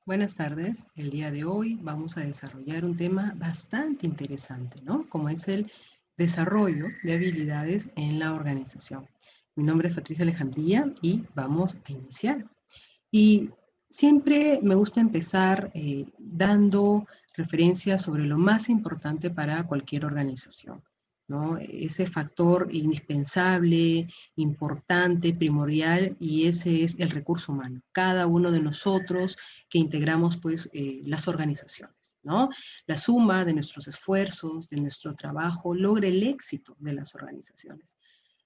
Buenas tardes. El día de hoy vamos a desarrollar un tema bastante interesante, ¿no? Como es el desarrollo de habilidades en la organización. Mi nombre es Patricia Alejandría y vamos a iniciar. Y siempre me gusta empezar dando referencias sobre lo más importante para cualquier organización, ¿no? Ese factor indispensable, importante, primordial, y ese es el recurso humano. Cada uno de nosotros que integramos, pues, las organizaciones, ¿no? La suma de nuestros esfuerzos, de nuestro trabajo, logra el éxito de las organizaciones.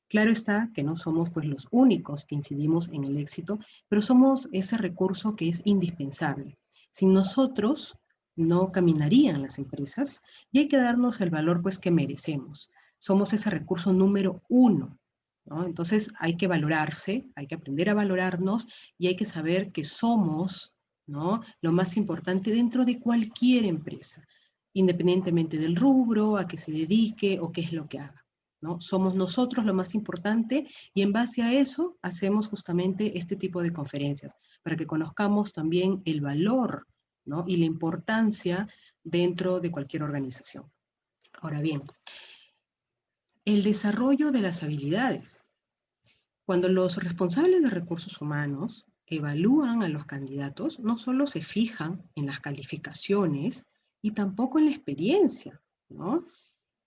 Claro está que no somos pues los únicos que incidimos en el éxito, pero somos ese recurso que es indispensable. Sin nosotros no caminarían las empresas y hay que darnos el valor pues que merecemos. Somos ese recurso número uno, ¿no? Entonces hay que valorarse, hay que aprender a valorarnos y hay que saber que somos, ¿no?, lo más importante dentro de cualquier empresa, independientemente del rubro, a qué se dedique o qué es lo que haga, ¿no? Somos nosotros lo más importante y en base a eso hacemos justamente este tipo de conferencias, para que conozcamos también el valor, ¿no?, y la importancia dentro de cualquier organización. Ahora bien, el desarrollo de las habilidades. Cuando los responsables de recursos humanos evalúan a los candidatos, no solo se fijan en las calificaciones y tampoco en la experiencia, ¿no?,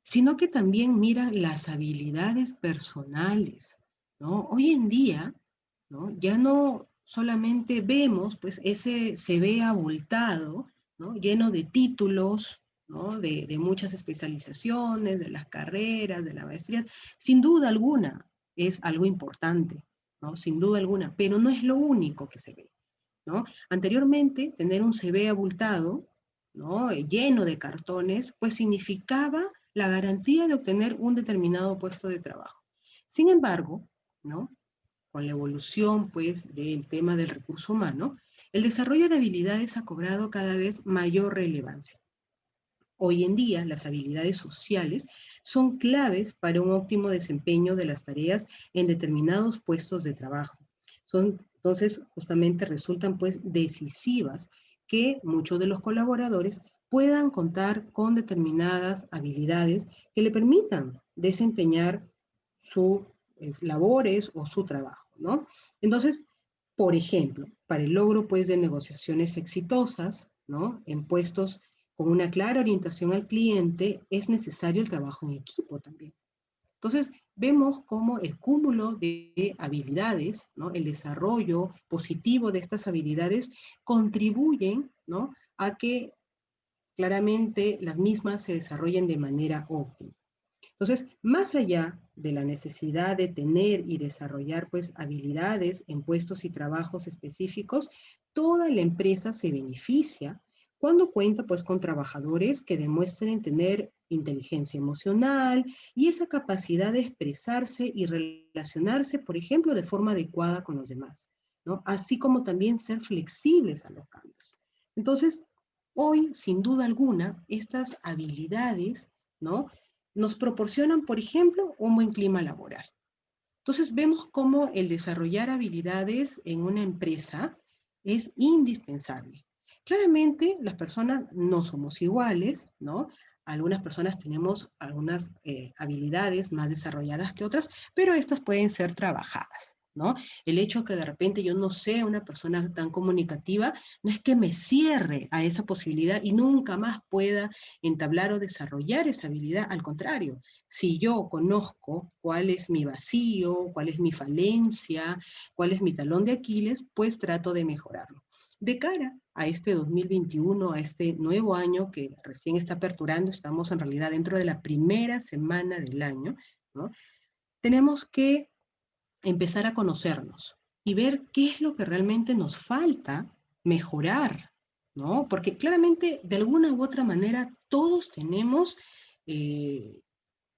sino que también miran las habilidades personales, ¿no? Hoy en día, ¿no?, ya no solamente vemos pues ese CV abultado, ¿no?, lleno de títulos, ¿no?, de muchas especializaciones, de las carreras, de la maestría. Sin duda alguna es algo importante, ¿no?, sin duda alguna, pero no es lo único que se ve, ¿no? Anteriormente, tener un CV abultado, ¿no?, lleno de cartones, pues significaba la garantía de obtener un determinado puesto de trabajo. Sin embargo, ¿no?, con la evolución, pues, del tema del recurso humano, el desarrollo de habilidades ha cobrado cada vez mayor relevancia. Hoy en día, las habilidades sociales son claves para un óptimo desempeño de las tareas en determinados puestos de trabajo. Entonces, justamente resultan pues decisivas que muchos de los colaboradores puedan contar con determinadas habilidades que le permitan desempeñar sus labores o su trabajo, ¿no? Entonces, por ejemplo, para el logro pues de negociaciones exitosas, ¿no?, en puestos con una clara orientación al cliente, es necesario el trabajo en equipo también. Entonces, vemos cómo el cúmulo de habilidades, ¿no?, el desarrollo positivo de estas habilidades contribuyen, ¿no?, a que claramente las mismas se desarrollen de manera óptima. Entonces, más allá de la necesidad de tener y desarrollar pues habilidades en puestos y trabajos específicos, toda la empresa se beneficia cuando cuenta pues con trabajadores que demuestren tener inteligencia emocional y esa capacidad de expresarse y relacionarse, por ejemplo, de forma adecuada con los demás, ¿no?, así como también ser flexibles a los cambios. Entonces, hoy, sin duda alguna, estas habilidades, ¿no?, nos proporcionan, por ejemplo, un buen clima laboral. Entonces vemos cómo el desarrollar habilidades en una empresa es indispensable. Claramente las personas no somos iguales, ¿no? Algunas personas tenemos algunas habilidades más desarrolladas que otras, pero estas pueden ser trabajadas, ¿no? El hecho que de repente yo no sea una persona tan comunicativa no es que me cierre a esa posibilidad y nunca más pueda entablar o desarrollar esa habilidad. Al contrario, si yo conozco cuál es mi vacío, cuál es mi falencia, cuál es mi talón de Aquiles, pues trato de mejorarlo. De cara a este 2021, a este nuevo año que recién está aperturando, estamos en realidad dentro de la primera semana del año, ¿no?, tenemos que empezar a conocernos y ver qué es lo que realmente nos falta mejorar, ¿no? Porque claramente, de alguna u otra manera, todos tenemos eh,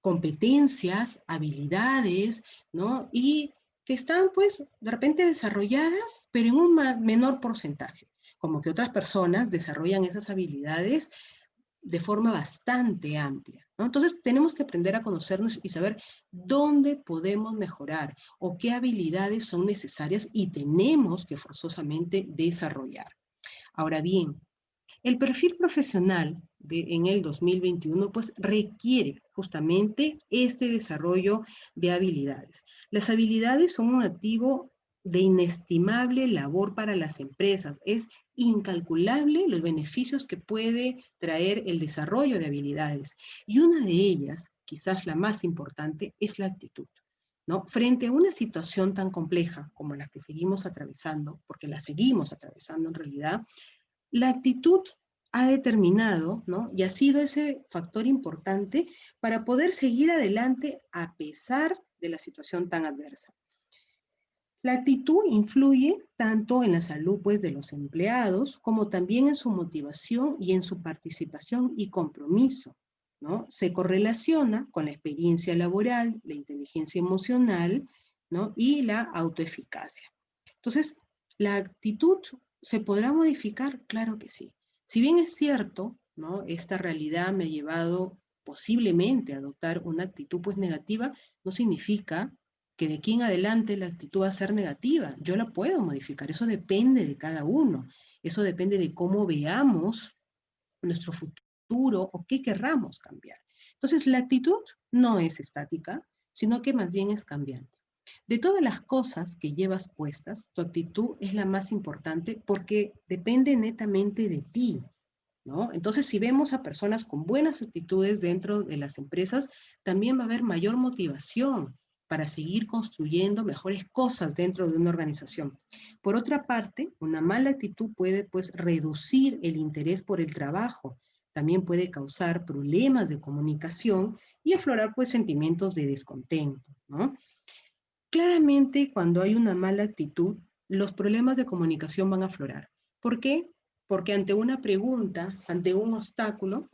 competencias, habilidades, ¿no?, y que están, pues, de repente desarrolladas, pero en un menor porcentaje. Como que otras personas desarrollan esas habilidades de forma bastante amplia, ¿no? Entonces, tenemos que aprender a conocernos y saber dónde podemos mejorar o qué habilidades son necesarias y tenemos que forzosamente desarrollar. Ahora bien, el perfil profesional en el 2021 pues requiere justamente este desarrollo de habilidades. Las habilidades son un activo de inestimable labor para las empresas. Es incalculable los beneficios que puede traer el desarrollo de habilidades. Y una de ellas, quizás la más importante, es la actitud, ¿no? Frente a una situación tan compleja como la que seguimos atravesando, porque la seguimos atravesando en realidad, la actitud ha determinado, ¿no? Y ha sido ese factor importante para poder seguir adelante a pesar de la situación tan adversa. La actitud influye tanto en la salud pues, de los empleados, como también en su motivación y en su participación y compromiso, ¿no? Se correlaciona con la experiencia laboral, la inteligencia emocional, ¿no? Y la autoeficacia. Entonces, ¿la actitud se podrá modificar? Claro que sí. Si bien es cierto, ¿no? Esta realidad me ha llevado posiblemente a adoptar una actitud pues negativa, no significa que de aquí en adelante la actitud va a ser negativa. Yo la puedo modificar, eso depende de cada uno. Eso depende de cómo veamos nuestro futuro o qué querramos cambiar. Entonces, la actitud no es estática, sino que más bien es cambiante. De todas las cosas que llevas puestas, tu actitud es la más importante porque depende netamente de ti, ¿no? Entonces, si vemos a personas con buenas actitudes dentro de las empresas, también va a haber mayor motivación para seguir construyendo mejores cosas dentro de una organización. Por otra parte, una mala actitud puede, pues, reducir el interés por el trabajo. También puede causar problemas de comunicación y aflorar, pues, sentimientos de descontento, ¿no? Claramente, cuando hay una mala actitud, los problemas de comunicación van a aflorar. ¿Por qué? Porque ante una pregunta, ante un obstáculo,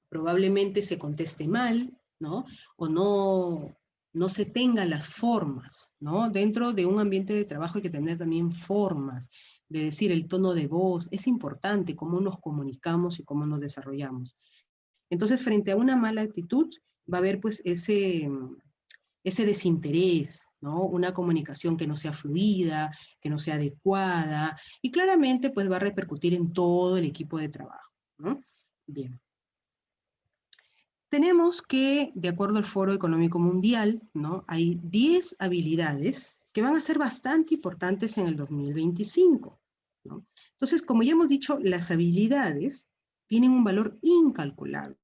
probablemente se conteste mal, ¿no? O no se tengan las formas, ¿no? Dentro de un ambiente de trabajo hay que tener también formas, de decir el tono de voz, es importante cómo nos comunicamos y cómo nos desarrollamos. Entonces, frente a una mala actitud, va a haber pues ese desinterés, ¿no? Una comunicación que no sea fluida, que no sea adecuada, y claramente pues va a repercutir en todo el equipo de trabajo, ¿no? Bien. Tenemos que, de acuerdo al Foro Económico Mundial, ¿no? Hay 10 habilidades que van a ser bastante importantes en el 2025, ¿no? Entonces, como ya hemos dicho, las habilidades tienen un valor incalculable,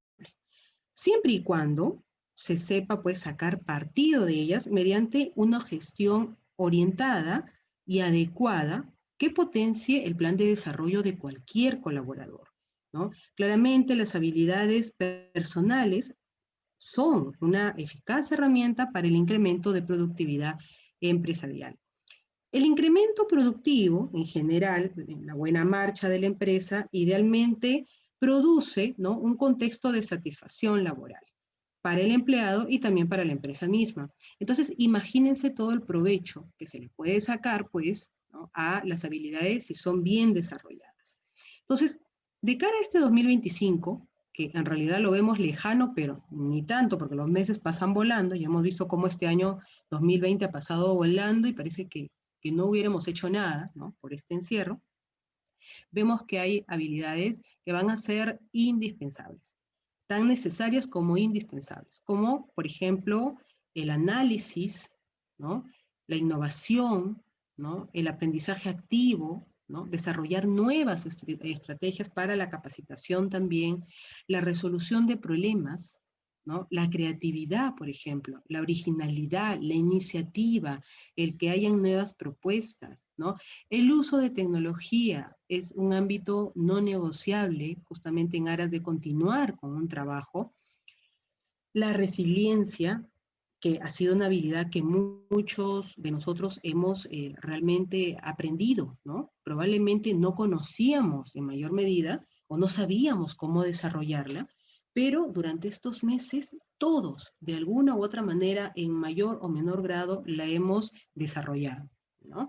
siempre y cuando se sepa pues sacar partido de ellas mediante una gestión orientada y adecuada que potencie el plan de desarrollo de cualquier colaborador, ¿no? Claramente las habilidades personales son una eficaz herramienta para el incremento de productividad empresarial. El incremento productivo, en general, en la buena marcha de la empresa, idealmente produce, ¿no? Un contexto de satisfacción laboral para el empleado y también para la empresa misma. Entonces, imagínense todo el provecho que se le puede sacar, pues, ¿no? A las habilidades si son bien desarrolladas. Entonces, de cara a este 2025, que en realidad lo vemos lejano, pero ni tanto, porque los meses pasan volando, y hemos visto cómo este año 2020 ha pasado volando y parece que no hubiéramos hecho nada, ¿no? Por este encierro, vemos que hay habilidades que van a ser indispensables, tan necesarias como indispensables, como por ejemplo el análisis, ¿no? La innovación, ¿no? El aprendizaje activo, ¿no? Desarrollar nuevas estrategias para la capacitación también, la resolución de problemas, ¿no? La creatividad, por ejemplo, la originalidad, la iniciativa, el que hayan nuevas propuestas, ¿no? El uso de tecnología es un ámbito no negociable, justamente en aras de continuar con un trabajo. La resiliencia, que ha sido una habilidad que muchos de nosotros hemos realmente aprendido, ¿no? Probablemente no conocíamos en mayor medida o no sabíamos cómo desarrollarla, pero durante estos meses todos, de alguna u otra manera, en mayor o menor grado, la hemos desarrollado, ¿no?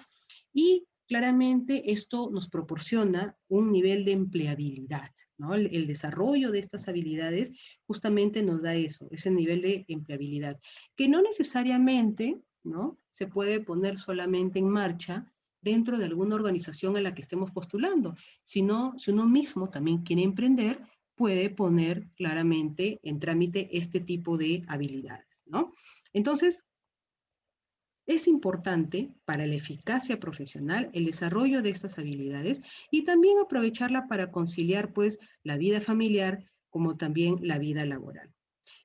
Y claramente esto nos proporciona un nivel de empleabilidad, ¿no? El desarrollo de estas habilidades justamente nos da eso, ese nivel de empleabilidad, que no necesariamente, ¿no? Se puede poner solamente en marcha dentro de alguna organización a la que estemos postulando, sino si uno mismo también quiere emprender, puede poner claramente en trámite este tipo de habilidades, ¿no? Entonces, es importante para la eficacia profesional el desarrollo de estas habilidades y también aprovecharla para conciliar pues la vida familiar como también la vida laboral.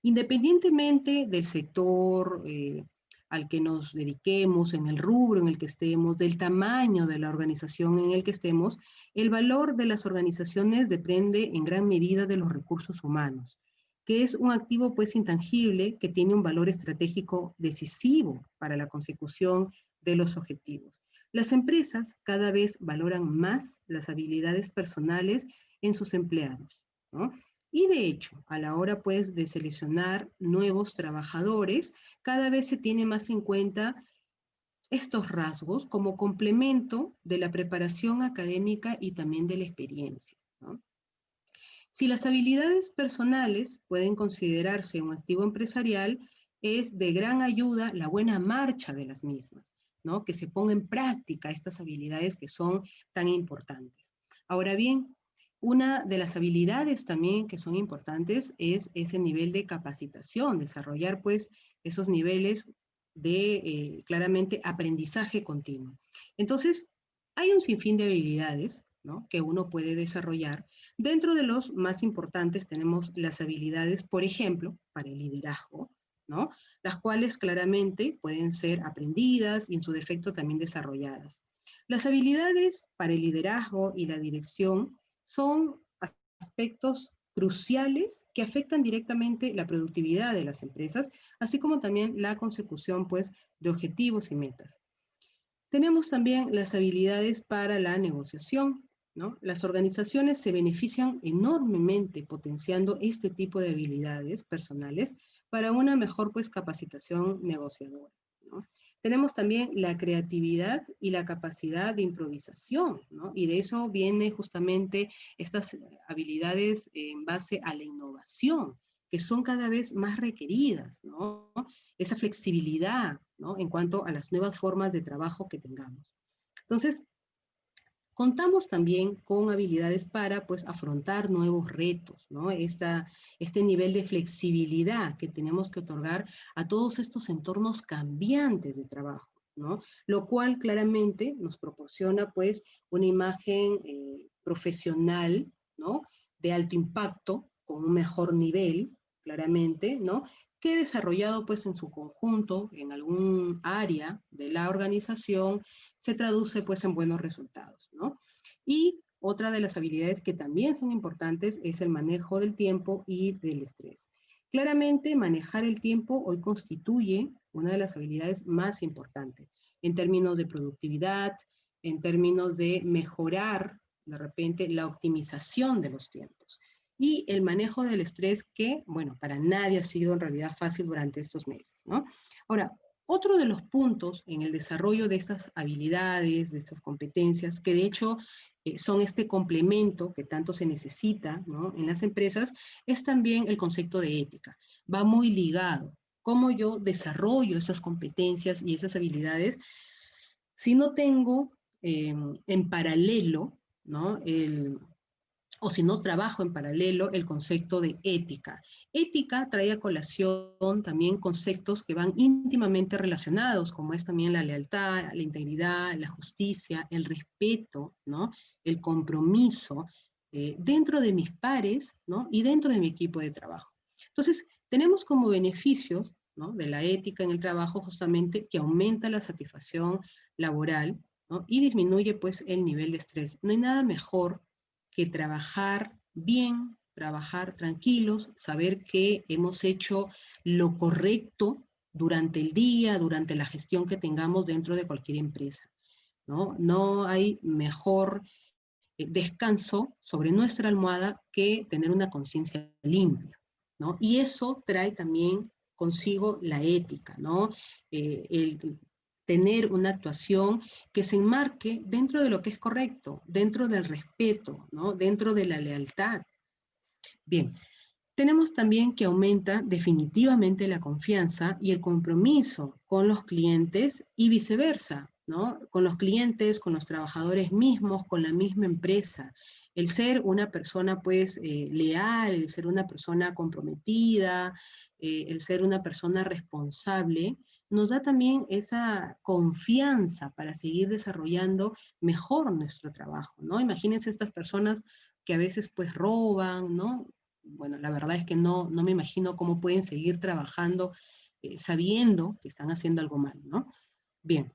Independientemente del sector al que nos dediquemos, en el rubro en el que estemos, del tamaño de la organización en el que estemos, el valor de las organizaciones depende en gran medida de los recursos humanos, que es un activo pues intangible que tiene un valor estratégico decisivo para la consecución de los objetivos. Las empresas cada vez valoran más las habilidades personales en sus empleados, ¿no? Y de hecho, a la hora pues de seleccionar nuevos trabajadores, cada vez se tiene más en cuenta estos rasgos como complemento de la preparación académica y también de la experiencia, ¿no? Si las habilidades personales pueden considerarse un activo empresarial, es de gran ayuda la buena marcha de las mismas, ¿no? Que se ponga en práctica estas habilidades que son tan importantes. Ahora bien, una de las habilidades también que son importantes es ese nivel de capacitación, desarrollar pues esos niveles de claramente aprendizaje continuo. Entonces, hay un sinfín de habilidades, ¿no?, que uno puede desarrollar. Dentro de los más importantes tenemos las habilidades, por ejemplo, para el liderazgo, ¿no?, las cuales claramente pueden ser aprendidas y en su defecto también desarrolladas. Las habilidades para el liderazgo y la dirección son aspectos cruciales que afectan directamente la productividad de las empresas, así como también la consecución, pues, de objetivos y metas. Tenemos también las habilidades para la negociación, ¿no? Las organizaciones se benefician enormemente potenciando este tipo de habilidades personales para una mejor pues, capacitación negociadora, ¿no? Tenemos también la creatividad y la capacidad de improvisación, ¿no? Y de eso vienen justamente estas habilidades en base a la innovación, que son cada vez más requeridas, ¿no? Esa flexibilidad, ¿no?, en cuanto a las nuevas formas de trabajo que tengamos. Entonces, contamos también con habilidades para pues, afrontar nuevos retos, ¿no? Este nivel de flexibilidad que tenemos que otorgar a todos estos entornos cambiantes de trabajo, ¿no? Lo cual claramente nos proporciona pues, una imagen profesional, ¿no?, de alto impacto, con un mejor nivel, claramente, ¿no?, que desarrollado pues en su conjunto, en algún área de la organización, se traduce pues en buenos resultados, ¿no? Y otra de las habilidades que también son importantes es el manejo del tiempo y del estrés. Claramente, manejar el tiempo hoy constituye una de las habilidades más importantes en términos de productividad, en términos de mejorar de repente la optimización de los tiempos y el manejo del estrés que, bueno, para nadie ha sido en realidad fácil durante estos meses, ¿no? Ahora, otro de los puntos en el desarrollo de estas habilidades, de estas competencias, que de hecho son este complemento que tanto se necesita, ¿no?, en las empresas, es también el concepto de ética. Va muy ligado. ¿Cómo yo desarrollo esas competencias y esas habilidades si no tengo en paralelo, ¿no?, o si no trabajo en paralelo el concepto de ética? Ética trae a colación también conceptos que van íntimamente relacionados, como es también la lealtad, la integridad, la justicia, el respeto, ¿no?, el compromiso dentro de mis pares, ¿no?, y dentro de mi equipo de trabajo. Entonces, tenemos como beneficios, ¿no?, de la ética en el trabajo justamente que aumenta la satisfacción laboral, ¿no?, y disminuye pues el nivel de estrés. No hay nada mejor que trabajar bien, trabajar tranquilos, saber que hemos hecho lo correcto durante el día, durante la gestión que tengamos dentro de cualquier empresa, ¿no? No hay mejor descanso sobre nuestra almohada que tener una conciencia limpia, ¿no? Y eso trae también consigo la ética, ¿no? El tener una actuación que se enmarque dentro de lo que es correcto, dentro del respeto, ¿no?, dentro de la lealtad. Bien, tenemos también que aumenta definitivamente la confianza y el compromiso con los clientes y viceversa, ¿no? Con los clientes, con los trabajadores mismos, con la misma empresa. El ser una persona, pues, leal, el ser una persona comprometida, el ser una persona responsable, nos da también esa confianza para seguir desarrollando mejor nuestro trabajo, ¿no? Imagínense estas personas que a veces, pues, roban, ¿no? Bueno, la verdad es que no me imagino cómo pueden seguir trabajando sabiendo que están haciendo algo mal, ¿no? Bien,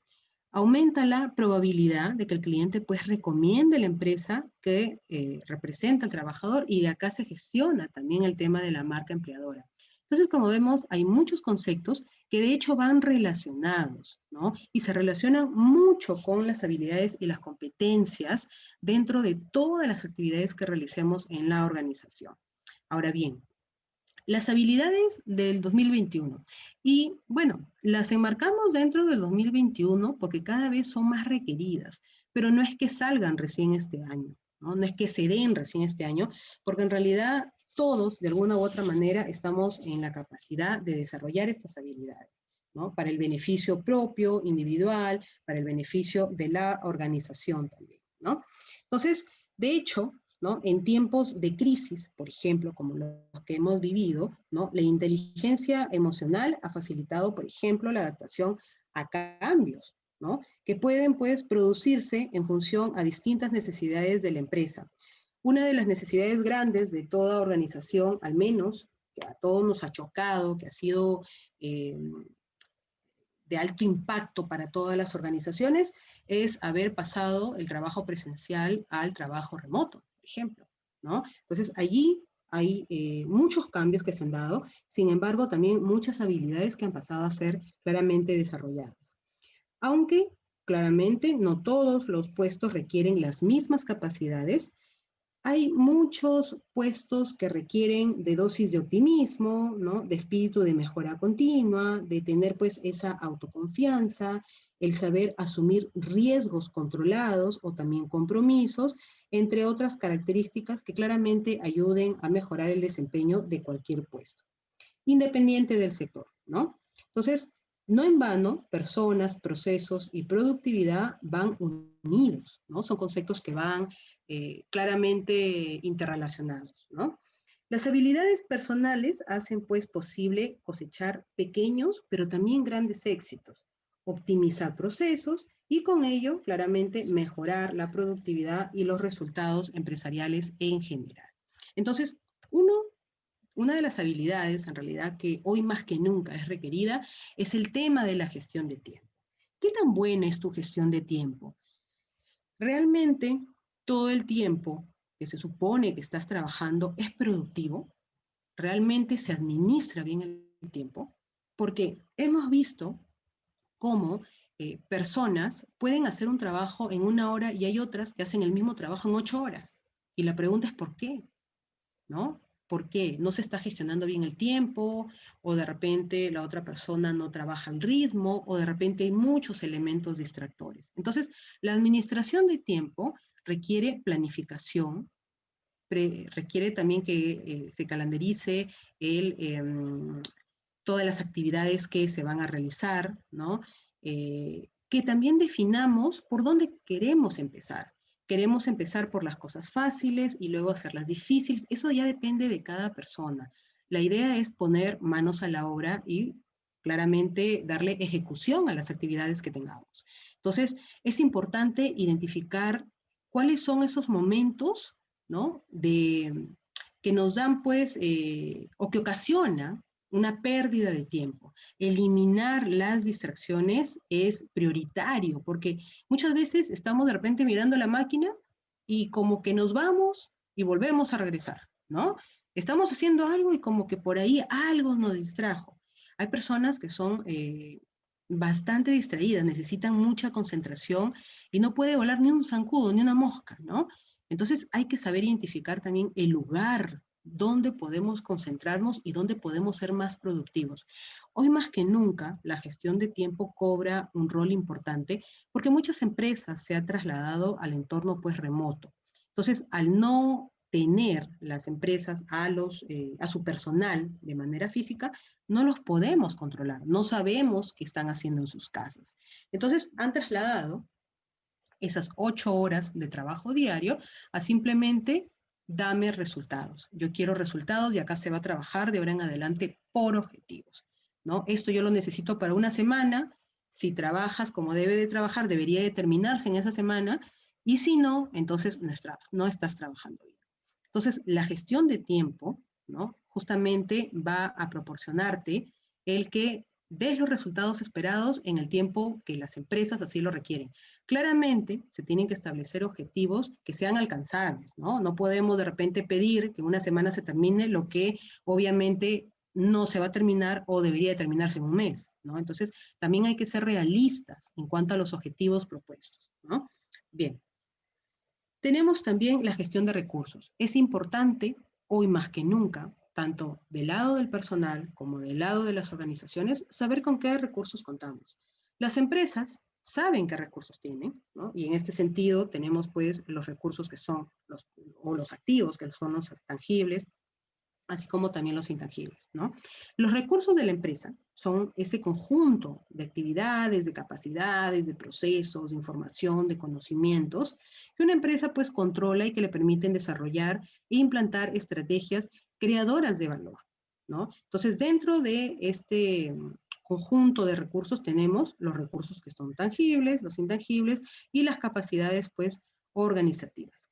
aumenta la probabilidad de que el cliente pues recomiende la empresa que representa al trabajador y acá se gestiona también el tema de la marca empleadora. Entonces, como vemos, hay muchos conceptos que de hecho van relacionados, ¿no? Y se relacionan mucho con las habilidades y las competencias dentro de todas las actividades que realicemos en la organización. Ahora bien, las habilidades del 2021. Y bueno, las enmarcamos dentro del 2021 porque cada vez son más requeridas, pero no es que salgan recién este año, ¿no? No es que se den recién este año, porque en realidad todos, de alguna u otra manera, estamos en la capacidad de desarrollar estas habilidades, ¿no? Para el beneficio propio, individual, para el beneficio de la organización también, ¿no? Entonces, de hecho, ¿no? En tiempos de crisis, por ejemplo, como los que hemos vivido, ¿no? La inteligencia emocional ha facilitado, por ejemplo, la adaptación a cambios, ¿no? Que pueden, pues, producirse en función a distintas necesidades de la empresa. Una de las necesidades grandes de toda organización, al menos, que a todos nos ha chocado, que ha sido de alto impacto para todas las organizaciones, es haber pasado el trabajo presencial al trabajo remoto, por ejemplo, ¿no? Entonces, allí hay muchos cambios que se han dado, sin embargo, también muchas habilidades que han pasado a ser claramente desarrolladas. Aunque, claramente, no todos los puestos requieren las mismas capacidades, hay muchos puestos que requieren de dosis de optimismo, ¿no? De espíritu de mejora continua, de tener pues esa autoconfianza, el saber asumir riesgos controlados o también compromisos, entre otras características que claramente ayuden a mejorar el desempeño de cualquier puesto, independiente del sector, ¿no? Entonces, no en vano, personas, procesos y productividad van unidos, ¿no? Son conceptos que van claramente interrelacionados, ¿no? Las habilidades personales hacen pues posible cosechar pequeños, pero también grandes éxitos, optimizar procesos y con ello claramente mejorar la productividad y los resultados empresariales en general. Entonces, una de las habilidades, en realidad, que hoy más que nunca es requerida, es el tema de la gestión de tiempo. ¿Qué tan buena es tu gestión de tiempo? ¿Realmente todo el tiempo que se supone que estás trabajando es productivo? ¿Realmente se administra bien el tiempo? Porque hemos visto cómo personas pueden hacer un trabajo en 1 hora y hay otras que hacen el mismo trabajo en 8 horas. Y la pregunta es ¿por qué? ¿No? ¿Por qué? No se está gestionando bien el tiempo, o de repente la otra persona no trabaja al ritmo, o de repente hay muchos elementos distractores. Entonces, la administración de tiempo requiere planificación, requiere también que se calendarice todas las actividades que se van a realizar, ¿no? Que también definamos por dónde queremos empezar. Queremos empezar por las cosas fáciles y luego hacerlas difíciles. Eso ya depende de cada persona. La idea es poner manos a la obra y claramente darle ejecución a las actividades que tengamos. Entonces, es importante identificar cuáles son esos momentos, ¿no? Que nos dan, pues, o que ocasiona una pérdida de tiempo. Eliminar las distracciones es prioritario, porque muchas veces estamos de repente mirando la máquina y como que nos vamos y volvemos a regresar, ¿no? Estamos haciendo algo y como que por ahí algo nos distrajo. Hay personas que son bastante distraídas, necesitan mucha concentración y no puede volar ni un zancudo, ni una mosca, ¿no? Entonces hay que saber identificar también el lugar donde podemos concentrarnos y donde podemos ser más productivos. Hoy más que nunca, la gestión de tiempo cobra un rol importante porque muchas empresas se han trasladado al entorno pues remoto. Entonces, al no tener las empresas a su personal de manera física, no los podemos controlar, no sabemos qué están haciendo en sus casas. Entonces han trasladado esas 8 horas de trabajo diario a simplemente dame resultados. Yo quiero resultados y acá se va a trabajar de ahora en adelante por objetivos, ¿no? Esto yo lo necesito para una semana. Si trabajas como debe de trabajar, debería de terminarse en esa semana, y si no, entonces no estás trabajando bien. Entonces, la gestión de tiempo, ¿no? Justamente va a proporcionarte el que des los resultados esperados en el tiempo que las empresas así lo requieren. Claramente, se tienen que establecer objetivos que sean alcanzables, ¿no? No podemos de repente pedir que en una semana se termine lo que obviamente no se va a terminar o debería de terminarse en un mes, ¿no? Entonces, también hay que ser realistas en cuanto a los objetivos propuestos, ¿no? Bien, tenemos también la gestión de recursos. Es importante, hoy más que nunca, tanto del lado del personal como del lado de las organizaciones, saber con qué recursos contamos. Las empresas saben qué recursos tienen, ¿no? Y en este sentido tenemos pues los recursos que son los activos, que son los tangibles, así como también los intangibles, ¿no? Los recursos de la empresa son ese conjunto de actividades, de capacidades, de procesos, de información, de conocimientos, que una empresa pues controla y que le permiten desarrollar e implantar estrategias creadoras de valor, ¿no? Entonces, dentro de este conjunto de recursos tenemos los recursos que son tangibles, los intangibles y las capacidades pues organizativas.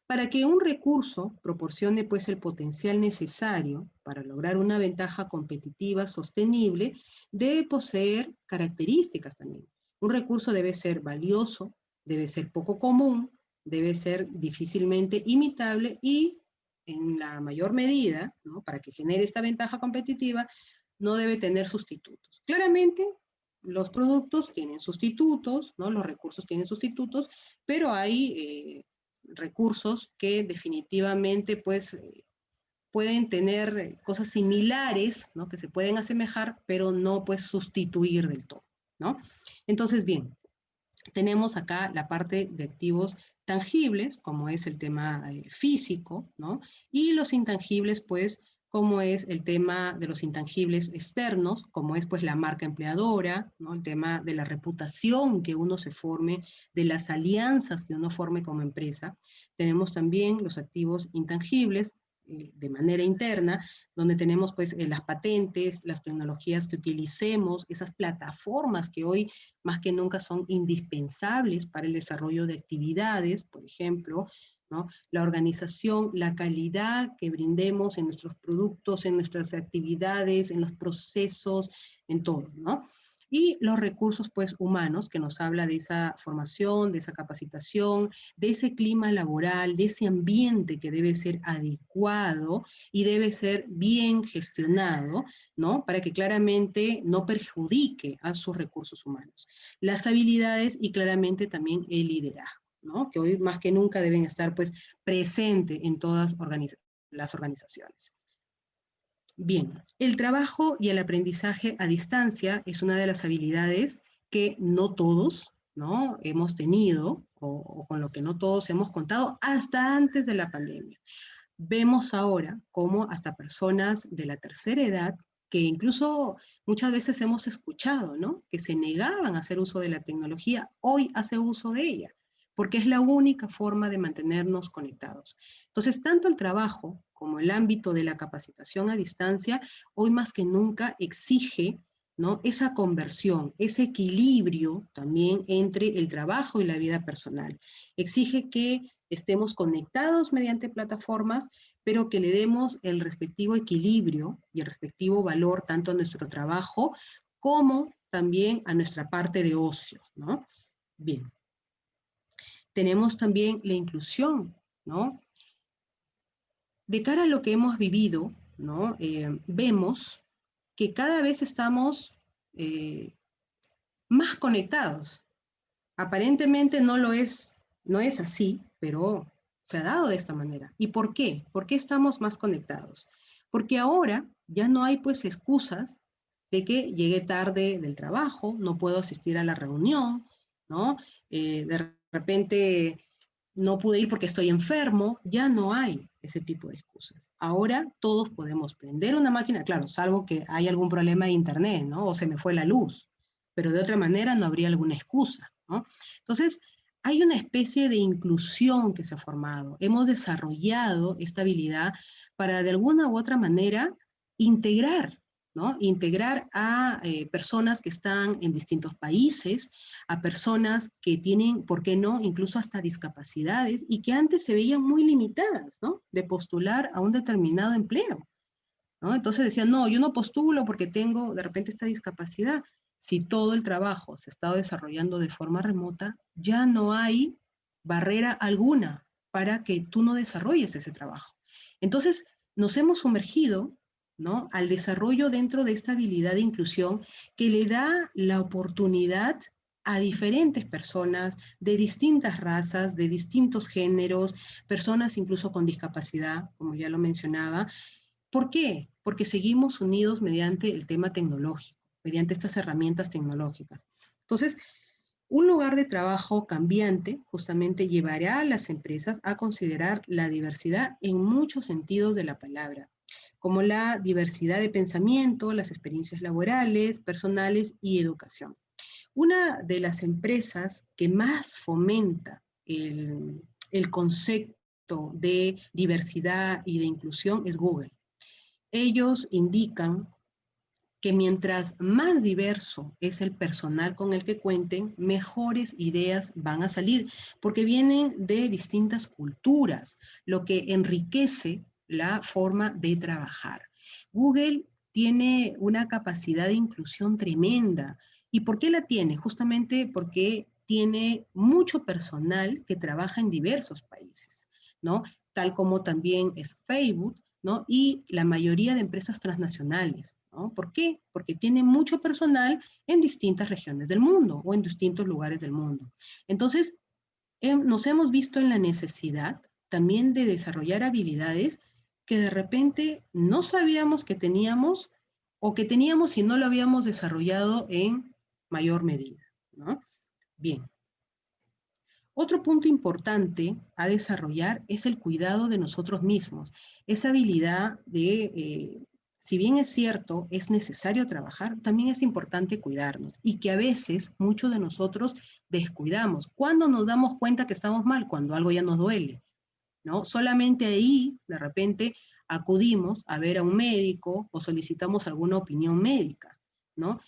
Para que un recurso proporcione pues el potencial necesario para lograr una ventaja competitiva sostenible, debe poseer características también. Un recurso debe ser valioso, debe ser poco común, debe ser difícilmente imitable y en la mayor medida, ¿no? Para que genere esta ventaja competitiva, no debe tener sustitutos. Claramente, los productos tienen sustitutos, ¿no? Los recursos tienen sustitutos, pero hay recursos que definitivamente pues pueden tener cosas similares, ¿no? Que se pueden asemejar, pero no pues sustituir del todo, ¿no? Entonces, bien, tenemos acá la parte de activos tangibles, como es el tema físico, ¿no? Y los intangibles, pues, como es el tema de los intangibles externos, como es pues la marca empleadora, ¿no? El tema de la reputación que uno se forme, de las alianzas que uno forme como empresa. Tenemos también los activos intangibles de manera interna, donde tenemos pues las patentes, las tecnologías que utilicemos, esas plataformas que hoy más que nunca son indispensables para el desarrollo de actividades, por ejemplo, ¿no? La organización, la calidad que brindemos en nuestros productos, en nuestras actividades, en los procesos, en todo, ¿no? Y los recursos pues humanos, que nos habla de esa formación, de esa capacitación, de ese clima laboral, de ese ambiente que debe ser adecuado y debe ser bien gestionado, ¿no? Para que claramente no perjudique a sus recursos humanos. Las habilidades y claramente también el liderazgo, ¿no? Que hoy más que nunca deben estar pues presentes en todas las organizaciones. Bien, el trabajo y el aprendizaje a distancia es una de las habilidades que no todos, ¿no? Hemos tenido o con lo que no todos hemos contado hasta antes de la pandemia. Vemos ahora cómo hasta personas de la tercera edad, que incluso muchas veces hemos escuchado, ¿no? Que se negaban a hacer uso de la tecnología, hoy hace uso de ella, porque es la única forma de mantenernos conectados. Entonces, tanto el trabajo como el ámbito de la capacitación a distancia, hoy más que nunca exige, ¿no? Esa conversión, ese equilibrio también entre el trabajo y la vida personal. Exige que estemos conectados mediante plataformas, pero que le demos el respectivo equilibrio y el respectivo valor tanto a nuestro trabajo como también a nuestra parte de ocio, ¿no? Bien, tenemos también la inclusión, ¿no? De cara a lo que hemos vivido, ¿no? Vemos que cada vez estamos eh, más conectados. Aparentemente no es así, pero se ha dado de esta manera. ¿Y por qué? ¿Por qué estamos más conectados? Porque ahora ya no hay pues excusas de que llegué tarde del trabajo, no puedo asistir a la reunión, ¿no? De repente no pude ir porque estoy enfermo, ya no hay ese tipo de excusas. Ahora todos podemos prender una máquina, claro, salvo que hay algún problema de internet, ¿no? O se me fue la luz, pero de otra manera no habría alguna excusa, ¿no? Entonces, hay una especie de inclusión que se ha formado. Hemos desarrollado esta habilidad para de alguna u otra manera integrar, ¿no? Integrar a personas que están en distintos países, a personas que tienen, ¿por qué no?, incluso hasta discapacidades y que antes se veían muy limitadas, ¿no?, de postular a un determinado empleo, ¿no? Entonces decían, no, yo no postulo porque tengo de repente esta discapacidad. Si todo el trabajo se está desarrollando de forma remota, ya no hay barrera alguna para que tú no desarrolles ese trabajo. Entonces, nos hemos sumergido, ¿no?, al desarrollo dentro de esta habilidad de inclusión que le da la oportunidad a diferentes personas de distintas razas, de distintos géneros, personas incluso con discapacidad, como ya lo mencionaba. ¿Por qué? Porque seguimos unidos mediante el tema tecnológico, mediante estas herramientas tecnológicas. Entonces, un lugar de trabajo cambiante justamente llevará a las empresas a considerar la diversidad en muchos sentidos de la palabra, como la diversidad de pensamiento, las experiencias laborales, personales y educación. Una de las empresas que más fomenta el concepto de diversidad y de inclusión es Google. Ellos indican que mientras más diverso es el personal con el que cuenten, mejores ideas van a salir, porque vienen de distintas culturas, lo que enriquece la forma de trabajar. Google tiene una capacidad de inclusión tremenda. ¿Y por qué la tiene? Justamente porque tiene mucho personal que trabaja en diversos países, ¿no? Tal como también es Facebook, ¿no? Y la mayoría de empresas transnacionales, ¿no? ¿Por qué? Porque tiene mucho personal en distintas regiones del mundo o en distintos lugares del mundo. Entonces, nos hemos visto en la necesidad también de desarrollar habilidades que de repente no sabíamos que teníamos o que teníamos y no lo habíamos desarrollado en mayor medida, ¿no? Bien. Otro punto importante a desarrollar es el cuidado de nosotros mismos. Esa habilidad de, si bien es cierto, es necesario trabajar, también es importante cuidarnos y que a veces muchos de nosotros descuidamos. ¿Cuándo nos damos cuenta que estamos mal? Cuando algo ya nos duele, ¿no? Solamente ahí, de repente, acudimos a ver a un médico o solicitamos alguna opinión médica, ¿no?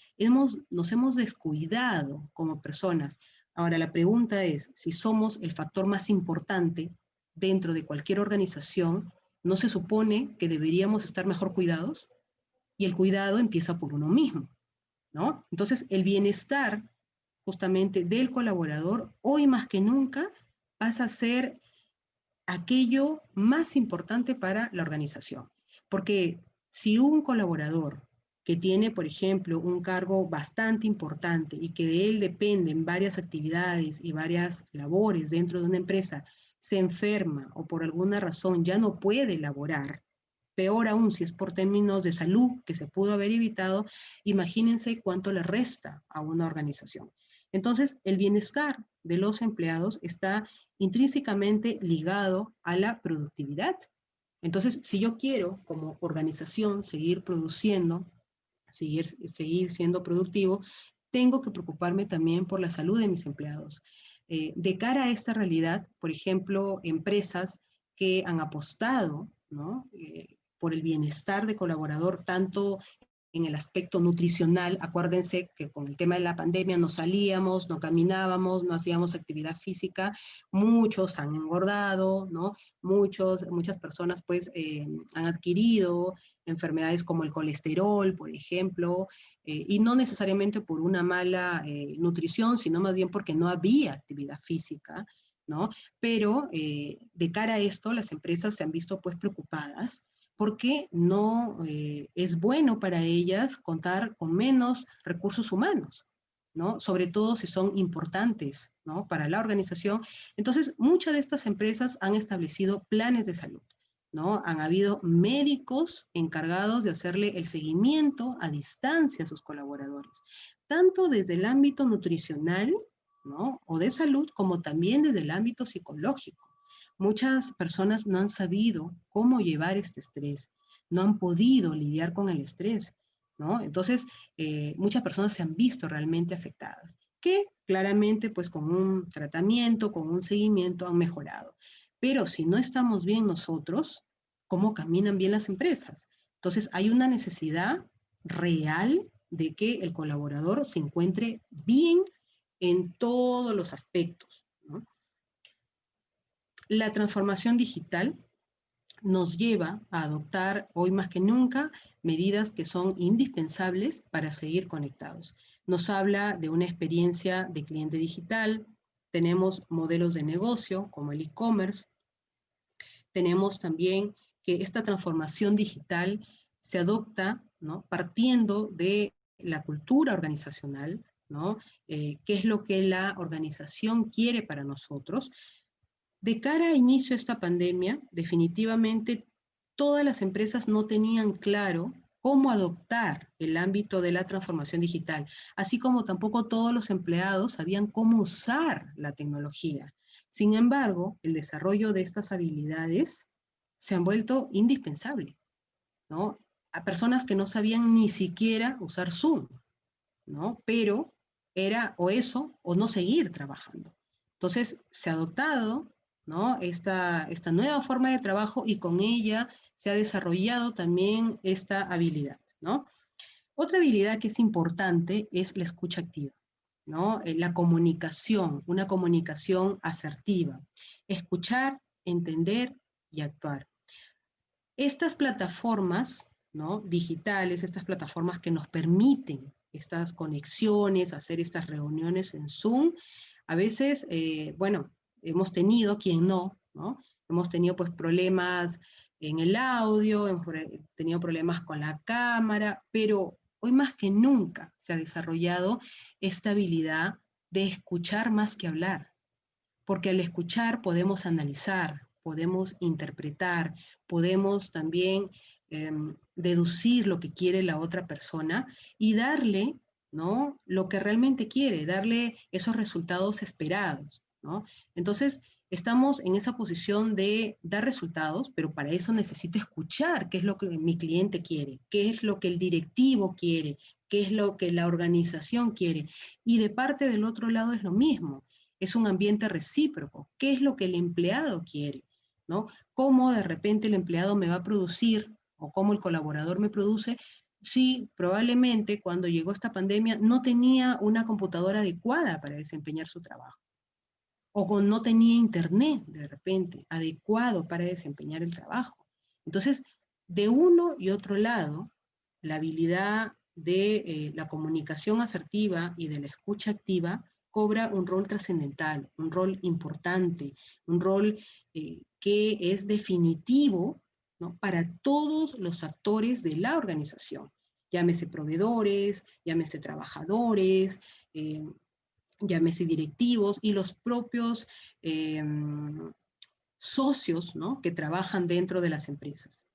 Nos hemos descuidado como personas. Ahora, la pregunta es, si somos el factor más importante dentro de cualquier organización, ¿no se supone que deberíamos estar mejor cuidados? Y el cuidado empieza por uno mismo, ¿no? Entonces, el bienestar justamente del colaborador, hoy más que nunca, pasa a ser aquello más importante para la organización. Porque si un colaborador que tiene, por ejemplo, un cargo bastante importante y que de él dependen varias actividades y varias labores dentro de una empresa, se enferma o por alguna razón ya no puede laborar, peor aún si es por términos de salud que se pudo haber evitado, imagínense cuánto le resta a una organización. Entonces, el bienestar de los empleados está intrínsecamente ligado a la productividad. Entonces, si yo quiero como organización seguir produciendo, seguir siendo productivo, tengo que preocuparme también por la salud de mis empleados. De cara a esta realidad, por ejemplo, empresas que han apostado, ¿no?, por el bienestar de colaborador, tanto en el aspecto nutricional. Acuérdense que con el tema de la pandemia no salíamos, no caminábamos, no hacíamos actividad física, muchos han engordado, ¿no? Muchas personas pues han adquirido enfermedades como el colesterol, por ejemplo, y no necesariamente por una mala nutrición, sino más bien porque no había actividad física, ¿no? Pero de cara a esto, las empresas se han visto pues preocupadas porque no es bueno para ellas contar con menos recursos humanos, ¿no? Sobre todo si son importantes, ¿no?, para la organización. Entonces, muchas de estas empresas han establecido planes de salud, ¿no? Han habido médicos encargados de hacerle el seguimiento a distancia a sus colaboradores, tanto desde el ámbito nutricional ¿no? O de salud, como también desde el ámbito psicológico. Muchas personas no han sabido cómo llevar este estrés, no han podido lidiar con el estrés, ¿no? Entonces, muchas personas se han visto realmente afectadas, que claramente, pues con un tratamiento, con un seguimiento, han mejorado. Pero si no estamos bien nosotros, ¿cómo caminan bien las empresas? Entonces, hay una necesidad real de que el colaborador se encuentre bien en todos los aspectos, ¿no? La transformación digital nos lleva a adoptar hoy más que nunca medidas que son indispensables para seguir conectados. Nos habla de una experiencia de cliente digital, tenemos modelos de negocio como el e-commerce, tenemos también que esta transformación digital se adopta, ¿no?, partiendo de la cultura organizacional, ¿no? ¿Qué es lo que la organización quiere para nosotros? De cara a inicio de esta pandemia, definitivamente todas las empresas no tenían claro cómo adoptar el ámbito de la transformación digital, así como tampoco todos los empleados sabían cómo usar la tecnología. Sin embargo, el desarrollo de estas habilidades se han vuelto indispensable, ¿no? A personas que no sabían ni siquiera usar Zoom, ¿no? Pero era o eso o no seguir trabajando. Entonces se ha adoptado, ¿no?, esta nueva forma de trabajo y con ella se ha desarrollado también esta habilidad, ¿no? Otra habilidad que es importante es la escucha activa, ¿no? La comunicación, una comunicación asertiva. Escuchar, entender y actuar. Estas plataformas, ¿no?, digitales, estas plataformas que nos permiten estas conexiones, hacer estas reuniones en Zoom, a veces, bueno, hemos tenido, quien no, ¿no? Hemos tenido pues problemas en el audio, hemos tenido problemas con la cámara, pero hoy más que nunca se ha desarrollado esta habilidad de escuchar más que hablar, porque al escuchar podemos analizar, podemos interpretar, podemos también deducir lo que quiere la otra persona y darle, ¿no?, lo que realmente quiere, darle esos resultados esperados, ¿no? Entonces, estamos en esa posición de dar resultados, pero para eso necesito escuchar qué es lo que mi cliente quiere, qué es lo que el directivo quiere, qué es lo que la organización quiere. Y de parte del otro lado es lo mismo, es un ambiente recíproco. ¿Qué es lo que el empleado quiere? ¿No? ¿Cómo de repente el empleado me va a producir o cómo el colaborador me produce si probablemente cuando llegó esta pandemia no tenía una computadora adecuada para desempeñar su trabajo? O no tenía internet de repente adecuado para desempeñar el trabajo. Entonces, de uno y otro lado, la habilidad de la comunicación asertiva y de la escucha activa cobra un rol trascendental, un rol importante, un rol que es definitivo, ¿no?, para todos los actores de la organización, llámese proveedores, llámese trabajadores, llámese directivos y los propios eh, socios, ¿no?, que trabajan dentro de las empresas.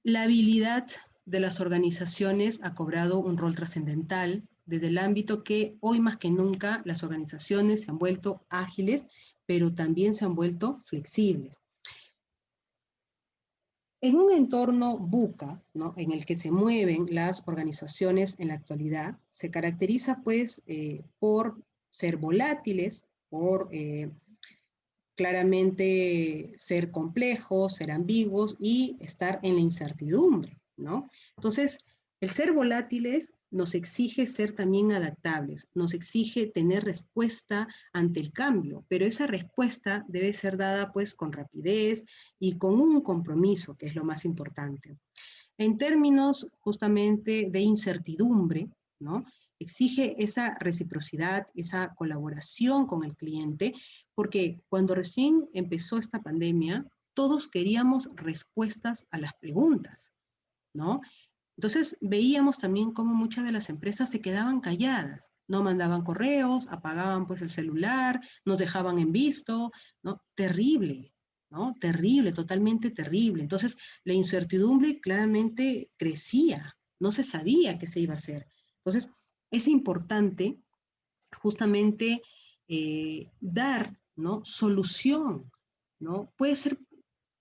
La habilidad de las organizaciones ha cobrado un rol trascendental desde el ámbito que hoy más que nunca las organizaciones se han vuelto ágiles, pero también se han vuelto flexibles. En un entorno VUCA, ¿no?, en el que se mueven las organizaciones en la actualidad, se caracteriza pues por ser volátiles, por claramente ser complejos, ser ambiguos y estar en la incertidumbre, ¿no? Entonces, el ser volátiles nos exige ser también adaptables, nos exige tener respuesta ante el cambio, pero esa respuesta debe ser dada pues con rapidez y con un compromiso, que es lo más importante. En términos justamente de incertidumbre, ¿no?, exige esa reciprocidad, esa colaboración con el cliente, porque cuando recién empezó esta pandemia, todos queríamos respuestas a las preguntas, ¿no? Entonces veíamos también cómo muchas de las empresas se quedaban calladas, no mandaban correos, apagaban pues el celular, nos dejaban en visto, ¿no? Terrible, ¿no? Terrible, totalmente terrible. Entonces la incertidumbre claramente crecía, no se sabía qué se iba a hacer. Entonces es importante justamente dar, ¿no?, solución, ¿no? Puede ser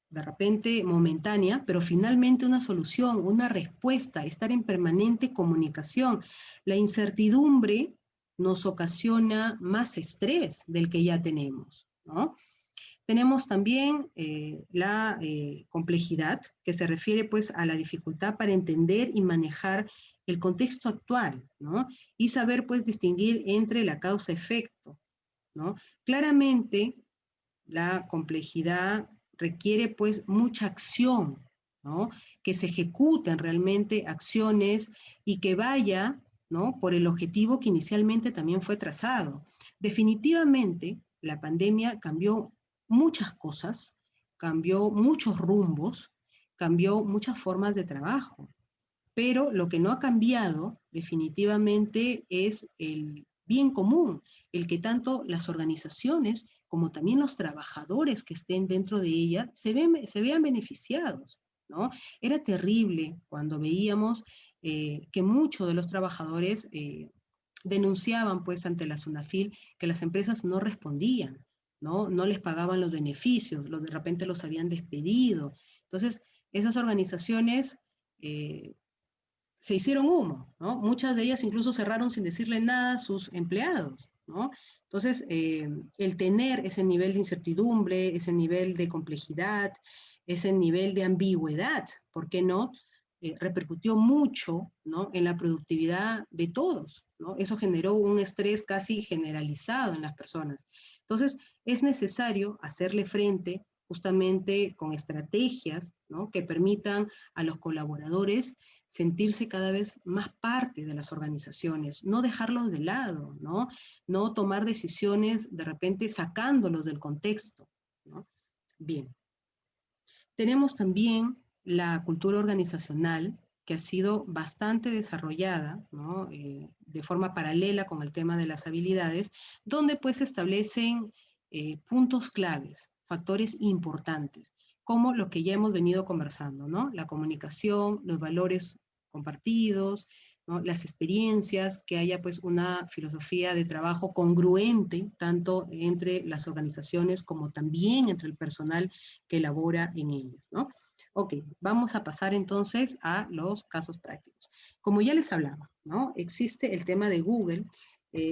de repente momentánea, pero finalmente una solución, una respuesta, estar en permanente comunicación. La incertidumbre nos ocasiona más estrés del que ya tenemos, ¿no? Tenemos también la complejidad, que se refiere pues a la dificultad para entender y manejar el contexto actual, ¿no? Y saber pues distinguir entre la causa-efecto, ¿no? Claramente la complejidad requiere pues mucha acción, ¿no? Que se ejecuten realmente acciones y que vaya, ¿no?, por el objetivo que inicialmente también fue trazado. Definitivamente, la pandemia cambió muchas cosas, cambió muchos rumbos, cambió muchas formas de trabajo, pero lo que no ha cambiado definitivamente es el bien común, el que tanto las organizaciones como también los trabajadores que estén dentro de ella se vean beneficiados, ¿no? Era terrible cuando veíamos que muchos de los trabajadores denunciaban pues ante la SUNAFIL que las empresas no respondían, ¿no? No les pagaban los beneficios, de repente los habían despedido. Entonces, esas organizaciones se hicieron humo, ¿no? Muchas de ellas incluso cerraron sin decirle nada a sus empleados, ¿no? Entonces, el tener ese nivel de incertidumbre, ese nivel de complejidad, ese nivel de ambigüedad, ¿por qué no?, repercutió mucho, ¿no?, en la productividad de todos, ¿no? Eso generó un estrés casi generalizado en las personas. Entonces, es necesario hacerle frente justamente con estrategias, ¿no?, que permitan a los colaboradores sentirse cada vez más parte de las organizaciones, no dejarlos de lado, ¿no? No tomar decisiones de repente sacándolos del contexto, ¿no? Bien. Tenemos también la cultura organizacional, que ha sido bastante desarrollada, ¿no?, de forma paralela con el tema de las habilidades, donde pues se establecen puntos claves, factores importantes, como lo que ya hemos venido conversando, ¿no? La comunicación, los valores compartidos, ¿no?, las experiencias, que haya pues una filosofía de trabajo congruente, tanto entre las organizaciones como también entre el personal que labora en ellas, ¿no? Ok, vamos a pasar entonces a los casos prácticos. Como ya les hablaba, ¿no?, existe el tema de Google.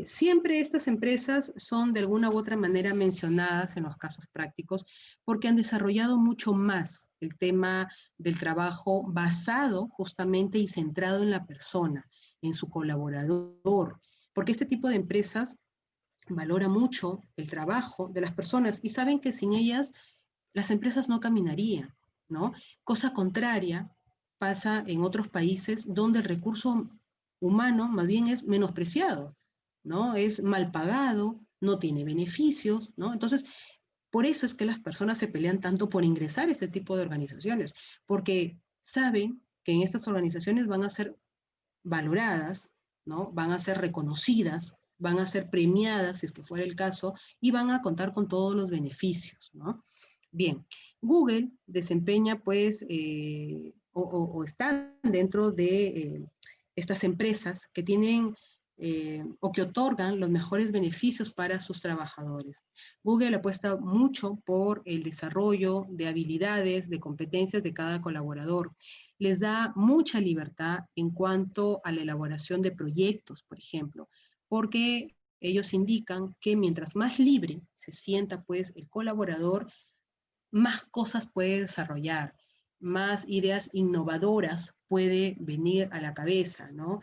Siempre estas empresas son de alguna u otra manera mencionadas en los casos prácticos porque han desarrollado mucho más el tema del trabajo basado justamente y centrado en la persona, en su colaborador, porque este tipo de empresas valora mucho el trabajo de las personas y saben que sin ellas las empresas no caminarían, ¿no? Cosa contraria pasa en otros países donde el recurso humano más bien es menospreciado, ¿no? Es mal pagado, no tiene beneficios, ¿no? Entonces, por eso es que las personas se pelean tanto por ingresar a este tipo de organizaciones, porque saben que en estas organizaciones van a ser valoradas, ¿no?, van a ser reconocidas, van a ser premiadas, si es que fuera el caso, y van a contar con todos los beneficios, ¿no? Bien, Google desempeña pues, o está dentro de estas empresas que tienen o que otorgan los mejores beneficios para sus trabajadores. Google apuesta mucho por el desarrollo de habilidades, de competencias de cada colaborador. Les da mucha libertad en cuanto a la elaboración de proyectos, por ejemplo, porque ellos indican que mientras más libre se sienta pues el colaborador, más cosas puede desarrollar, más ideas innovadoras puede venir a la cabeza, ¿no?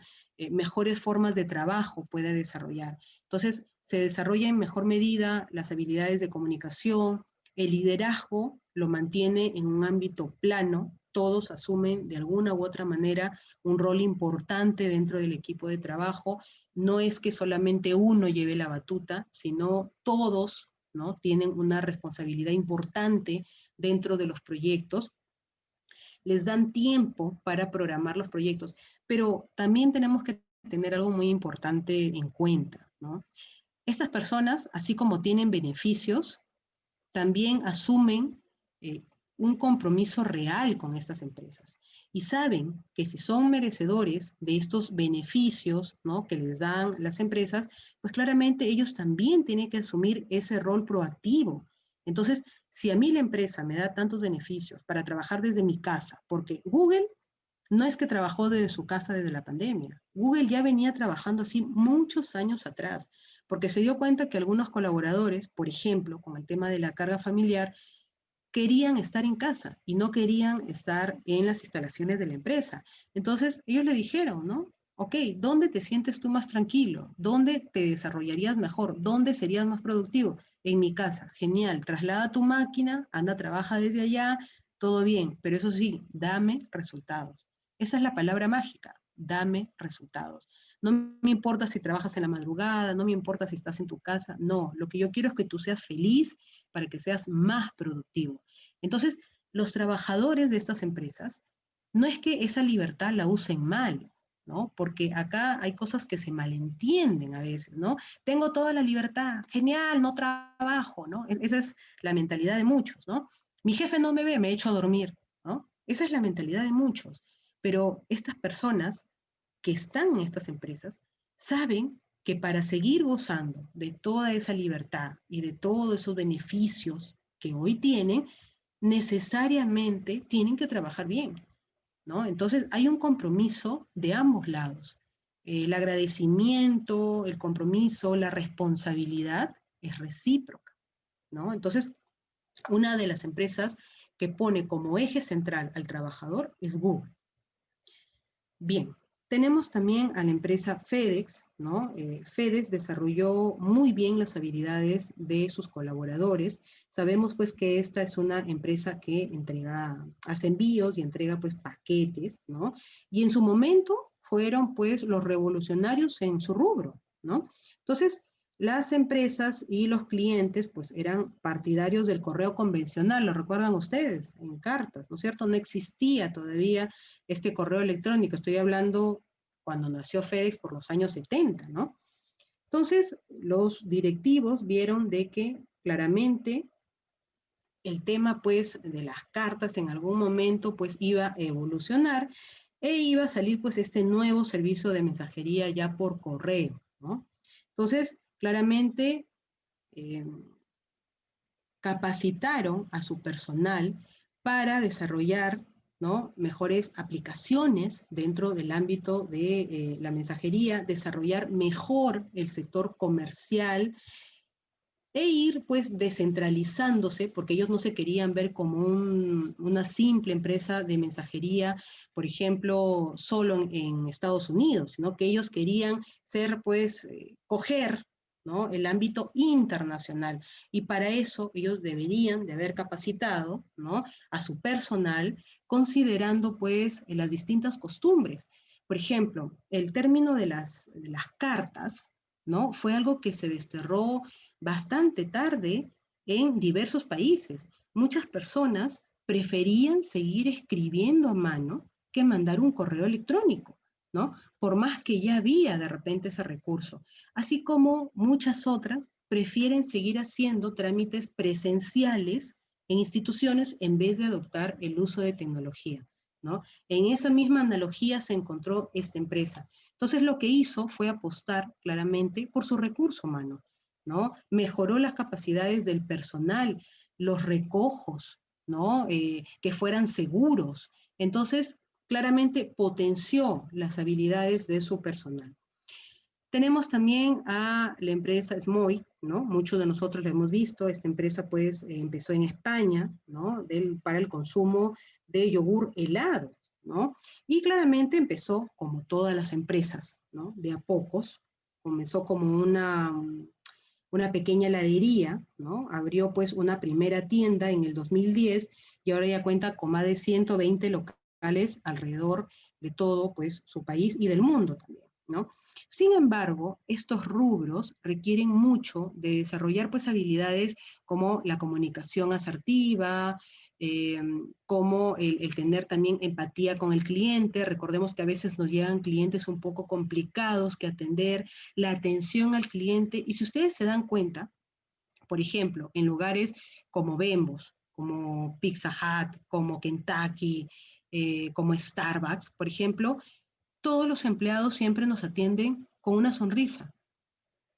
Mejores formas de trabajo puede desarrollar. Entonces, se desarrolla en mejor medida las habilidades de comunicación, el liderazgo lo mantiene en un ámbito plano, todos asumen de alguna u otra manera un rol importante dentro del equipo de trabajo, no es que solamente uno lleve la batuta, sino todos, ¿no?, tienen una responsabilidad importante dentro de los proyectos, les dan tiempo para programar los proyectos, pero también tenemos que tener algo muy importante en cuenta, ¿no? Estas personas, así como tienen beneficios, también asumen un compromiso real con estas empresas. y saben que si son merecedores de estos beneficios, ¿no?, que les dan las empresas, pues claramente ellos también tienen que asumir ese rol proactivo. Entonces, si a mí la empresa me da tantos beneficios para trabajar desde mi casa, porque Google no es que trabajó desde su casa desde la pandemia. Google ya venía trabajando así muchos años atrás, porque se dio cuenta que algunos colaboradores, por ejemplo, con el tema de la carga familiar, querían estar en casa y no querían estar en las instalaciones de la empresa. Entonces, ellos le dijeron, ¿no? Ok, ¿dónde te sientes tú más tranquilo? ¿Dónde te desarrollarías mejor? ¿Dónde serías más productivo? En mi casa. Genial. Traslada tu máquina, anda, trabaja desde allá, todo bien. Pero eso sí, dame resultados. Esa es la palabra mágica. Dame resultados. No me importa si trabajas en la madrugada, no me importa si estás en tu casa. No, lo que yo quiero es que tú seas feliz para que seas más productivo. Entonces, los trabajadores de estas empresas, no es que esa libertad la usen mal, ¿no? Porque acá hay cosas que se malentienden a veces, ¿no? Tengo toda la libertad, genial, no trabajo, ¿no? Esa es la mentalidad de muchos, ¿no? Mi jefe no me ve, me echo a dormir, ¿no? Esa es la mentalidad de muchos. Pero estas personas que están en estas empresas saben que para seguir gozando de toda esa libertad y de todos esos beneficios que hoy tienen, necesariamente tienen que trabajar bien, ¿no? Entonces hay un compromiso de ambos lados. El agradecimiento, el compromiso, la responsabilidad es recíproca, ¿no? Entonces, una de las empresas que pone como eje central al trabajador es Google. Bien, tenemos también a la empresa FedEx, ¿no? FedEx desarrolló muy bien las habilidades de sus colaboradores. Sabemos pues que esta es una empresa que hace envíos y entrega pues paquetes, ¿no? Y en su momento fueron pues los revolucionarios en su rubro, ¿no? Entonces, las empresas y los clientes pues eran partidarios del correo convencional, ¿lo recuerdan ustedes? En cartas, ¿no es cierto? No existía todavía este correo electrónico. Estoy hablando cuando nació FedEx por los años 70, ¿no? Entonces, los directivos vieron de que claramente el tema, pues, de las cartas en algún momento, pues, iba a evolucionar e iba a salir, pues, este nuevo servicio de mensajería ya por correo, ¿no? Entonces, claramente eh, capacitaron a su personal para desarrollar, ¿no?, mejores aplicaciones dentro del ámbito de la mensajería, desarrollar mejor el sector comercial e ir pues descentralizándose, porque ellos no se querían ver como una simple empresa de mensajería, por ejemplo, solo en Estados Unidos, sino que ellos querían ser pues, coger, ¿no?, el ámbito internacional. Y para eso ellos deberían de haber capacitado, ¿no?, a su personal, considerando pues las distintas costumbres. Por ejemplo, el término de las cartas, ¿no?, fue algo que se desterró bastante tarde en diversos países. Muchas personas preferían seguir escribiendo a mano que mandar un correo electrónico, ¿no? Por más que ya había de repente ese recurso. Así como muchas otras prefieren seguir haciendo trámites presenciales en instituciones en vez de adoptar el uso de tecnología, ¿no? En esa misma analogía se encontró esta empresa. Entonces lo que hizo fue apostar claramente por su recurso humano, ¿no? Mejoró las capacidades del personal, los recojos, ¿no? Que fueran seguros. Entonces, claramente potenció las habilidades de su personal. Tenemos también a la empresa Smoy, ¿no? Muchos de nosotros la hemos visto. Esta empresa pues empezó en España, ¿no?, para el consumo de yogur helado, ¿no? Y claramente empezó como todas las empresas, ¿no?, de a pocos. Comenzó como una pequeña heladería, ¿no? Abrió pues una primera tienda en el 2010 y ahora ya cuenta con más de 120 locales alrededor de todo pues su país y del mundo también, ¿no? Sin embargo, estos rubros requieren mucho de desarrollar pues habilidades como la comunicación asertiva, eh, como el tener también empatía con el cliente. Recordemos que a veces nos llegan clientes un poco complicados que atender, la atención al cliente. Y si ustedes se dan cuenta, por ejemplo, en lugares como Bembos, como Pizza Hut, como Kentucky, como Starbucks, por ejemplo, todos los empleados siempre nos atienden con una sonrisa.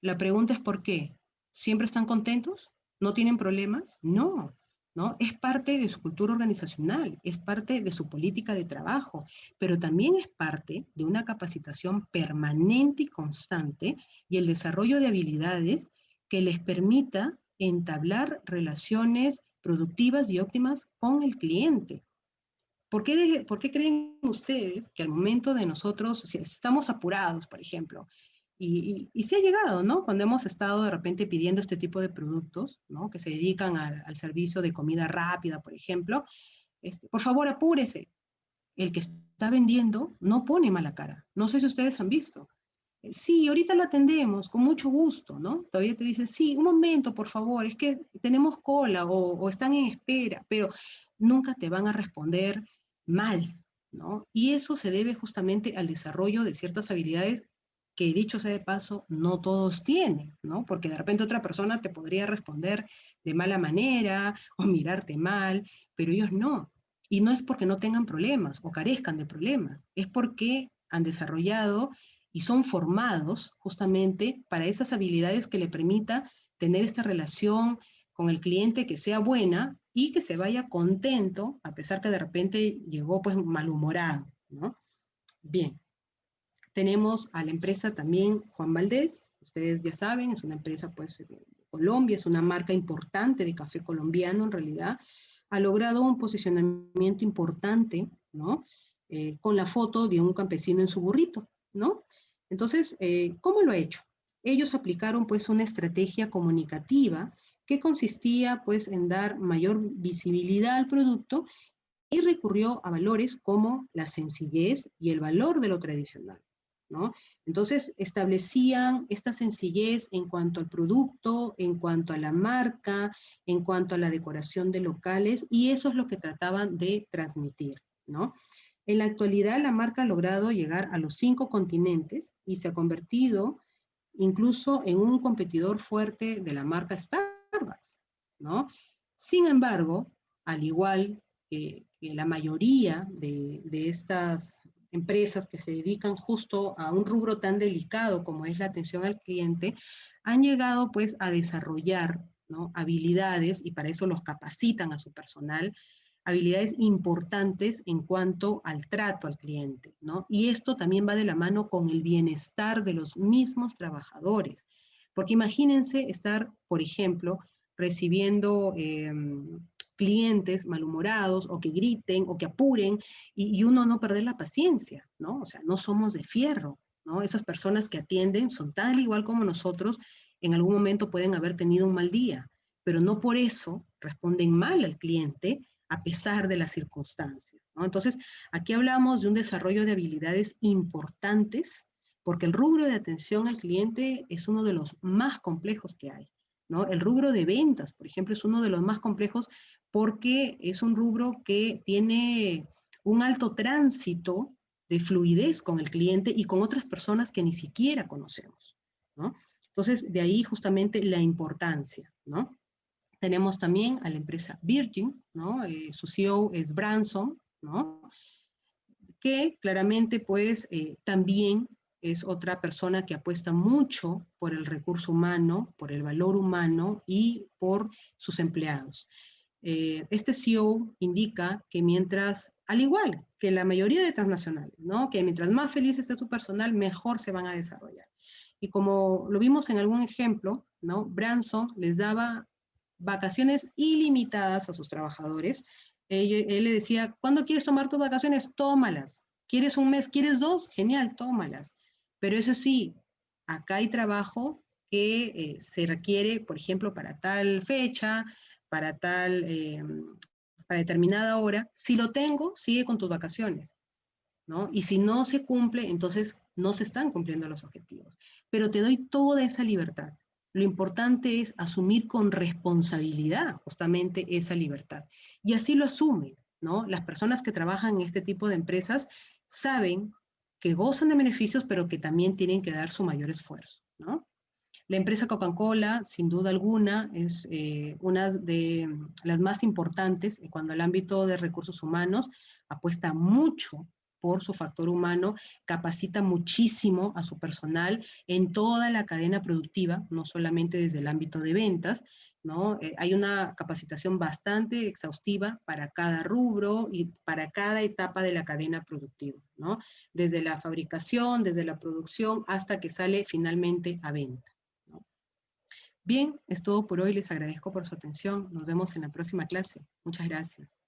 La pregunta es ¿por qué? ¿Siempre están contentos? ¿No tienen problemas? No, ¿no? Es parte de su cultura organizacional, es parte de su política de trabajo, pero también es parte de una capacitación permanente y constante y el desarrollo de habilidades que les permita entablar relaciones productivas y óptimas con el cliente. ¿Por qué creen ustedes que al momento de nosotros, si estamos apurados, por ejemplo, y sí ha llegado, ¿no? Cuando hemos estado de repente pidiendo este tipo de productos, ¿no? Que se dedican al servicio de comida rápida, por ejemplo, por favor apúrese. El que está vendiendo no pone mala cara. No sé si ustedes han visto. Sí, ahorita lo atendemos, con mucho gusto, ¿no? Todavía te dice, sí, un momento, por favor, es que tenemos cola o están en espera, pero nunca te van a responder mal, ¿no? Y eso se debe justamente al desarrollo de ciertas habilidades que, dicho sea de paso, no todos tienen, ¿no? Porque de repente otra persona te podría responder de mala manera o mirarte mal, pero ellos no. Y no es porque no tengan problemas o carezcan de problemas, es porque han desarrollado y son formados justamente para esas habilidades que le permita tener esta relación con el cliente que sea buena y que se vaya contento, a pesar que de repente llegó pues malhumorado, ¿no? Bien, tenemos a la empresa también Juan Valdés, ustedes ya saben, es una empresa pues de Colombia, es una marca importante de café colombiano en realidad, ha logrado un posicionamiento importante, ¿no? Con la foto de un campesino en su burrito, ¿no? Entonces, ¿cómo lo ha hecho? Ellos aplicaron pues una estrategia comunicativa que consistía pues en dar mayor visibilidad al producto y recurrió a valores como la sencillez y el valor de lo tradicional, ¿no? Entonces establecían esta sencillez en cuanto al producto, en cuanto a la marca, en cuanto a la decoración de locales, y eso es lo que trataban de transmitir, ¿no? En la actualidad la marca ha logrado llegar a los 5 continentes y se ha convertido incluso en un competidor fuerte de la marca Starbucks, ¿no? Sin embargo, al igual que la mayoría de estas empresas que se dedican justo a un rubro tan delicado como es la atención al cliente, han llegado pues a desarrollar, ¿no? Habilidades, y para eso los capacitan a su personal, habilidades importantes en cuanto al trato al cliente, ¿no? Y esto también va de la mano con el bienestar de los mismos trabajadores, porque imagínense estar, por ejemplo, recibiendo clientes malhumorados o que griten o que apuren y uno no perder la paciencia, ¿no? O sea, no somos de fierro, ¿no? Esas personas que atienden son tal igual como nosotros, en algún momento pueden haber tenido un mal día, pero no por eso responden mal al cliente a pesar de las circunstancias, ¿no? Entonces, aquí hablamos de un desarrollo de habilidades importantes porque el rubro de atención al cliente es uno de los más complejos que hay, ¿no? El rubro de ventas, por ejemplo, es uno de los más complejos porque es un rubro que tiene un alto tránsito de fluidez con el cliente y con otras personas que ni siquiera conocemos, ¿no? Entonces, de ahí justamente la importancia, ¿no? Tenemos también a la empresa Virgin, ¿no? Su CEO es Branson, ¿no? Que claramente pues también es otra persona que apuesta mucho por el recurso humano, por el valor humano y por sus empleados. Este CEO indica que mientras, al igual que la mayoría de transnacionales, ¿no? Que mientras más feliz esté su personal, mejor se van a desarrollar. Y como lo vimos en algún ejemplo, ¿no? Branson les daba vacaciones ilimitadas a sus trabajadores. Él le decía, ¿cuándo quieres tomar tus vacaciones? Tómalas. ¿Quieres un mes? ¿Quieres dos? Genial, tómalas. Pero eso sí, acá hay trabajo que se requiere, por ejemplo, para tal fecha, para tal, para determinada hora. Si lo tengo, sigue con tus vacaciones, ¿no? Y si no se cumple, entonces no se están cumpliendo los objetivos. Pero te doy toda esa libertad. Lo importante es asumir con responsabilidad justamente esa libertad. Y así lo asumen, ¿no? Las personas que trabajan en este tipo de empresas saben que gozan de beneficios, pero que también tienen que dar su mayor esfuerzo, ¿no? La empresa Coca-Cola, sin duda alguna, es una de las más importantes cuando el ámbito de recursos humanos apuesta mucho por su factor humano, capacita muchísimo a su personal en toda la cadena productiva, no solamente desde el ámbito de ventas, ¿no? Hay una capacitación bastante exhaustiva para cada rubro y para cada etapa de la cadena productiva, ¿no? Desde la fabricación, desde la producción, hasta que sale finalmente a venta, ¿no? Bien, es todo por hoy. Les agradezco por su atención. Nos vemos en la próxima clase. Muchas gracias.